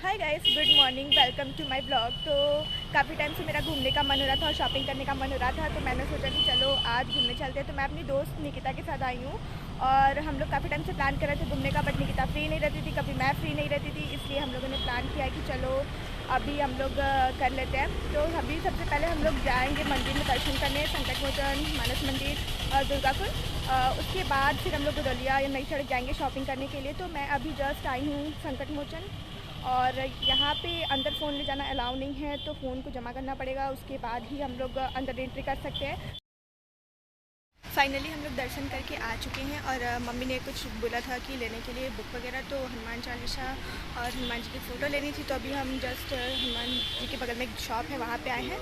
Hi guys, good morning, welcome to my blog. तो काफ़ी time से मेरा घूमने का मन हो रहा था और शॉपिंग करने का मन हो रहा था, तो मैंने सोचा कि चलो आज घूमने चलते हैं। तो मैं अपनी दोस्त निकिता के साथ आई हूँ और हम लोग काफ़ी टाइम से प्लान कर रहे थे घूमने का, बट निकिता फ्री नहीं रहती थी, कभी मैं फ्री नहीं रहती थी, इसलिए हम लोगों ने प्लान किया कि चलो अभी हम लोग कर लेते हैं। तो अभी सबसे पहले हम लोग जाएंगे मंदिर में दर्शन करने, संकट मोचन, मानस मंदिर और दुर्गा कुंड। उसके बाद फिर हम लोग गुदौलिया या नई सड़क जाएंगे शॉपिंग करने के लिए। तो मैं अभी जस्ट आई हूँ संकट मोचन और यहाँ पे अंदर फ़ोन ले जाना अलाउ नहीं है, तो फ़ोन को जमा करना पड़ेगा, उसके बाद ही हम लोग अंदर एंट्री कर सकते हैं। फाइनली हम लोग दर्शन करके आ चुके हैं और मम्मी ने कुछ बोला था कि लेने के लिए बुक वगैरह, तो हनुमान चालीसा और हनुमान जी की फ़ोटो लेनी थी। तो अभी हम जस्ट हनुमान जी के बगल में एक शॉप है, वहाँ पे आए हैं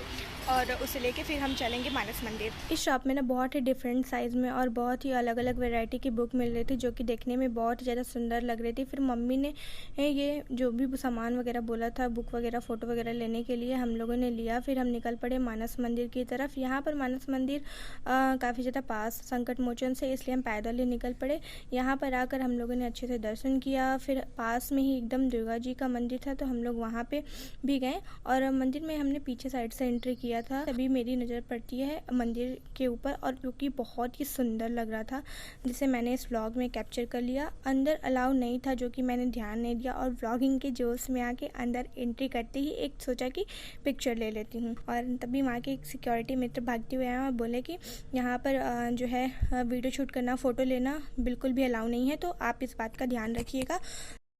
और उसे लेके फिर हम चलेंगे मानस मंदिर। इस शॉप में ना बहुत ही डिफरेंट साइज़ में और बहुत ही अलग अलग वैरायटी की बुक मिल रही थी, जो कि देखने में बहुत ज़्यादा सुंदर लग रही थी। फिर मम्मी ने ये जो भी सामान वगैरह बोला था, बुक वगैरह फ़ोटो वगैरह लेने के लिए, हम लोगों ने लिया। फिर हम निकल पड़े मानस मंदिर की तरफ। यहाँ पर मानस मंदिर काफ़ी ज़्यादा पास संकट मोचन से, इसलिए हम पैदल ही निकल पड़े। यहाँ पर आकर हम लोगों ने अच्छे से दर्शन किया। फिर पास में ही एकदम दुर्गा जी का मंदिर था, तो हम लोग वहाँ पे भी गए और मंदिर में हमने पीछे साइड से एंट्री किया था। तभी मेरी नज़र पड़ती है मंदिर के ऊपर, और जो कि बहुत ही सुंदर लग रहा था, जिसे मैंने इस व्लॉग में कैप्चर कर लिया। अंदर अलाउ नहीं था, जो कि मैंने ध्यान नहीं दिया, और व्लॉगिंग के जोश में आके अंदर एंट्री करते ही एक सोचा कि पिक्चर ले लेती हूँ। और तभी वहाँ के एक सिक्योरिटी मित्र भागते हुए आए और बोले कि यहाँ पर जो है वीडियो शूट करना, फ़ोटो लेना बिल्कुल भी अलाउ नहीं है, तो आप इस बात का ध्यान रखिएगा।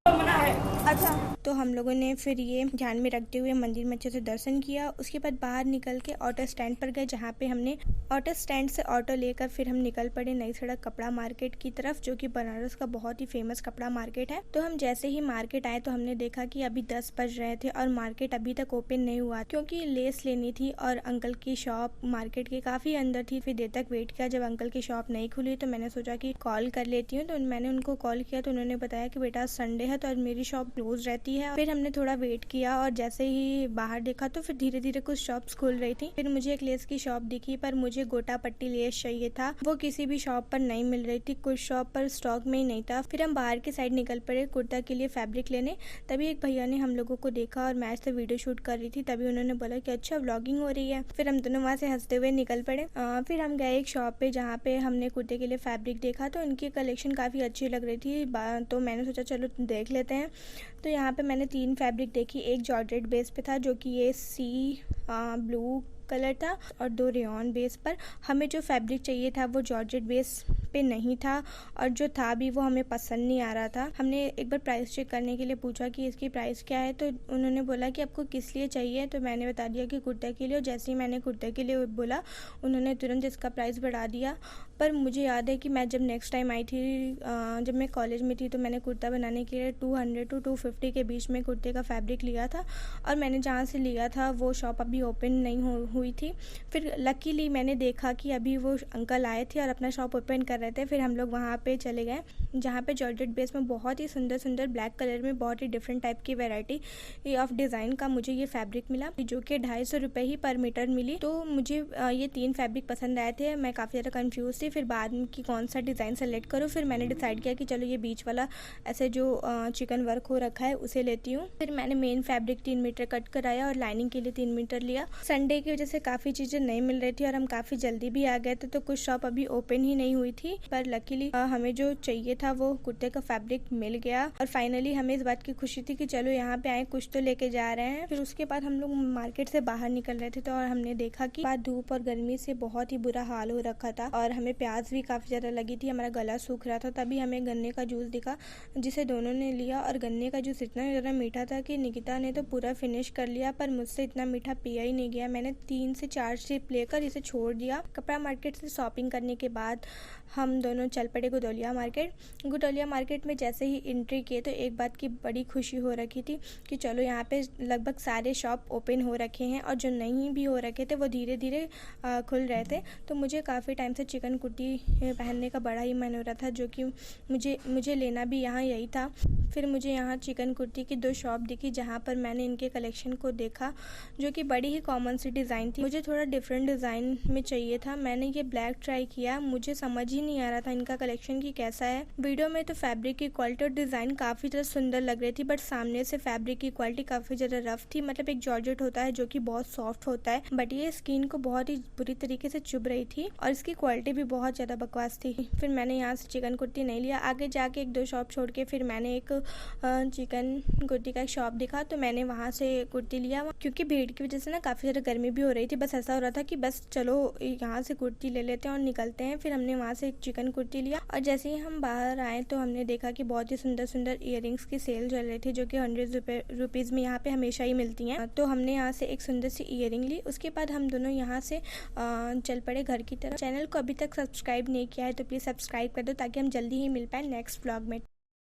मना है। अच्छा, तो हम लोगों ने फिर ये ध्यान में रखते हुए मंदिर में अच्छे से दर्शन किया। उसके बाद बाहर निकल के ऑटो स्टैंड पर गए, जहाँ पे हमने ऑटो स्टैंड से ऑटो लेकर फिर हम निकल पड़े नई सड़क कपड़ा मार्केट की तरफ, जो कि बनारस का बहुत ही फेमस कपड़ा मार्केट है। तो हम जैसे ही मार्केट आए तो हमने देखा कि अभी 10 बज रहे थे और मार्केट अभी तक ओपन नहीं हुआ, क्योंकि लेस लेनी थी और अंकल की शॉप मार्केट के काफ़ी अंदर थी। फिर देर तक वेट किया, जब अंकल की शॉप नहीं खुली तो मैंने सोचा कि कॉल कर लेती हूँ। तो मैंने उनको कॉल किया तो उन्होंने बताया कि बेटा संडे है तो आज मेरी शॉप क्लोज रहती है। फिर हमने थोड़ा वेट किया और जैसे ही बाहर देखा तो फिर धीरे धीरे कुछ शॉप्स खुल रही थी। फिर मुझे एक लेस की शॉप दिखी, पर मुझे गोटा पट्टी लेस चाहिए था, वो किसी भी शॉप पर नहीं मिल रही थी, कुछ शॉप पर स्टॉक में ही नहीं था। फिर हम बाहर की साइड निकल पड़े कुर्ता के लिए फैब्रिक लेने। तभी एक भैया ने हम लोगों को देखा और मैं से वीडियो शूट कर रही थी, तभी उन्होंने बोला कि अच्छा व्लॉगिंग हो रही है। फिर हम दोनों वहाँ से हंसते हुए निकल पड़े। फिर हम गए एक शॉप पे, जहाँ पे हमने कुर्ते के लिए फैब्रिक देखा, तो इनकी कलेक्शन काफ़ी अच्छी लग रही थी, तो मैंने सोचा चलो देख लेते हैं। तो यहाँ पे मैंने 3 फैब्रिक देखी। एक जॉर्जेट बेस पे था, जो कि ये सी ब्लू कलर था, और 2 रेयॉन बेस पर। हमें जो फैब्रिक चाहिए था वो जॉर्जेट बेस पे नहीं था, और जो था भी वो हमें पसंद नहीं आ रहा था। हमने एक बार प्राइस चेक करने के लिए पूछा कि इसकी प्राइस क्या है, तो उन्होंने बोला कि आपको किस लिए चाहिए, तो मैंने बता दिया कि कुर्ता के लिए। और जैसे ही मैंने कुर्ता के लिए बोला, उन्होंने तुरंत इसका प्राइस बढ़ा दिया। पर मुझे याद है कि मैं जब नेक्स्ट टाइम आई थी, जब मैं कॉलेज में थी, तो मैंने कुर्ता बनाने के लिए 200 to 250 के बीच में कुर्ते का फैब्रिक लिया था, और मैंने जहाँ से लिया था वो शॉप अभी ओपन नहीं हुई थी। फिर लकीली मैंने देखा कि अभी वो अंकल आए थे और अपना शॉप ओपन कर रहे थे। फिर हम लोग वहाँ पे चले गए, जहाँ पे जॉर्जेट बेस में बहुत ही सुंदर सुंदर ब्लैक कलर में बहुत ही डिफरेंट टाइप की वैरायटी ऑफ डिज़ाइन का मुझे ये फैब्रिक मिला, जो कि 250 रुपये ही पर मीटर मिली। तो मुझे ये 3 फैब्रिक पसंद आए थे। मैं काफ़ी ज़्यादा कन्फ्यूज़ थी फिर बाद में कि कौन सा डिज़ाइन सेलेक्ट करूँ। फिर मैंने डिसाइड किया कि चलो ये बीच वाला ऐसे जो चिकन वर्क हो रखा है उसे लेती हूँ। फिर मैंने मेन फैब्रिक 3 मीटर कट कराया और लाइनिंग के लिए 3 मीटर लिया। संडे की वजह से काफ़ी चीज़ें नहीं मिल रही थी और हम काफ़ी जल्दी भी आ गए थे, तो कुछ शॉप अभी ओपन ही नहीं हुई थी। पर लकीली हमें जो चाहिए था वो कुर्ते का फैब्रिक मिल गया, और फाइनली हमें इस बात की खुशी थी कि चलो यहाँ पे आए, कुछ तो लेके जा रहे हैं। फिर उसके बाद हम लोग मार्केट से बाहर निकल रहे थे, तो और हमने देखा कि बाद धूप और गर्मी से बहुत ही बुरा हाल हो रखा था, और हमें प्यास भी काफ़ी ज़्यादा लगी थी, हमारा गला सूख रहा था। तभी हमें गन्ने का जूस दिखा, जिसे दोनों ने लिया, और गन्ने का जूस इतना ज़्यादा मीठा था कि निकिता ने तो पूरा फिनिश कर लिया, पर मुझसे इतना मीठा पिया ही नहीं गया। मैंने 3 से 4 सिप लेकर इसे छोड़ दिया। कपड़ा मार्केट से शॉपिंग करने के बाद हम दोनों चल पड़े गुदौलिया मार्केट। गुदौलिया मार्केट में जैसे ही एंट्री किए तो एक बात की बड़ी खुशी हो रखी थी कि चलो यहाँ पे लगभग सारे शॉप ओपन हो रखे हैं, और जो नहीं भी हो रखे थे वो धीरे धीरे खुल रहे थे। तो मुझे काफ़ी टाइम से चिकन कुर्ती पहनने का बड़ा ही मन हो रहा था, जो कि मुझे लेना भी यहाँ यही था। फिर मुझे यहाँ चिकन कुर्ती की 2 शॉप दिखी, जहाँ पर मैंने इनके कलेक्शन को देखा, जो कि बड़ी ही कॉमन सी डिज़ाइन थी। मुझे थोड़ा डिफरेंट डिज़ाइन में चाहिए था। मैंने ये ब्लैक ट्राई किया, मुझे समझ ही नहीं आ रहा था इनका कलेक्शन की कैसा है। वीडियो में तो फैब्रिक की क्वालिटी और डिज़ाइन काफ़ी ज़्यादा सुंदर लग रही थी, बट सामने से फैब्रिक की क्वालिटी काफ़ी ज़्यादा रफ थी। मतलब एक जॉर्जेट होता है जो कि बहुत सॉफ्ट होता है, बट ये स्किन को बहुत ही बुरी तरीके से चुभ रही थी और इसकी क्वालिटी भी बहुत ज़्यादा बकवास थी। फिर मैंने यहाँ से चिकन कुर्ती नहीं लिया। आगे जाके 1-2 शॉप छोड़ के फिर मैंने एक चिकन कुर्ती का एक शॉप दिखा, तो मैंने वहाँ से कुर्ती लिया। क्योंकि भीड़ की वजह से ना काफ़ी ज़्यादा गर्मी भी हो रही थी, बस ऐसा हो रहा था कि बस चलो यहाँ से कुर्ती ले लेते हैं और निकलते हैं। फिर हमने वहाँ से एक चिकन कुर्ती लिया और जैसे ही हम बाहर आए तो हमने देखा कि बहुत ही सुंदर सुंदर ईयरिंग्स की सेल चल रही थी, जो कि 100 रुपीज़ में यहाँ पे हमेशा ही मिलती हैं। तो हमने यहाँ से एक सुंदर सी ईयरिंग ली। उसके बाद हम दोनों यहाँ से चल पड़े घर की तरफ। चैनल को अभी तक सब्सक्राइब नहीं किया है तो प्लीज़ सब्सक्राइब कर दो, ताकि हम जल्दी ही मिल पाए नेक्स्ट व्लॉग में।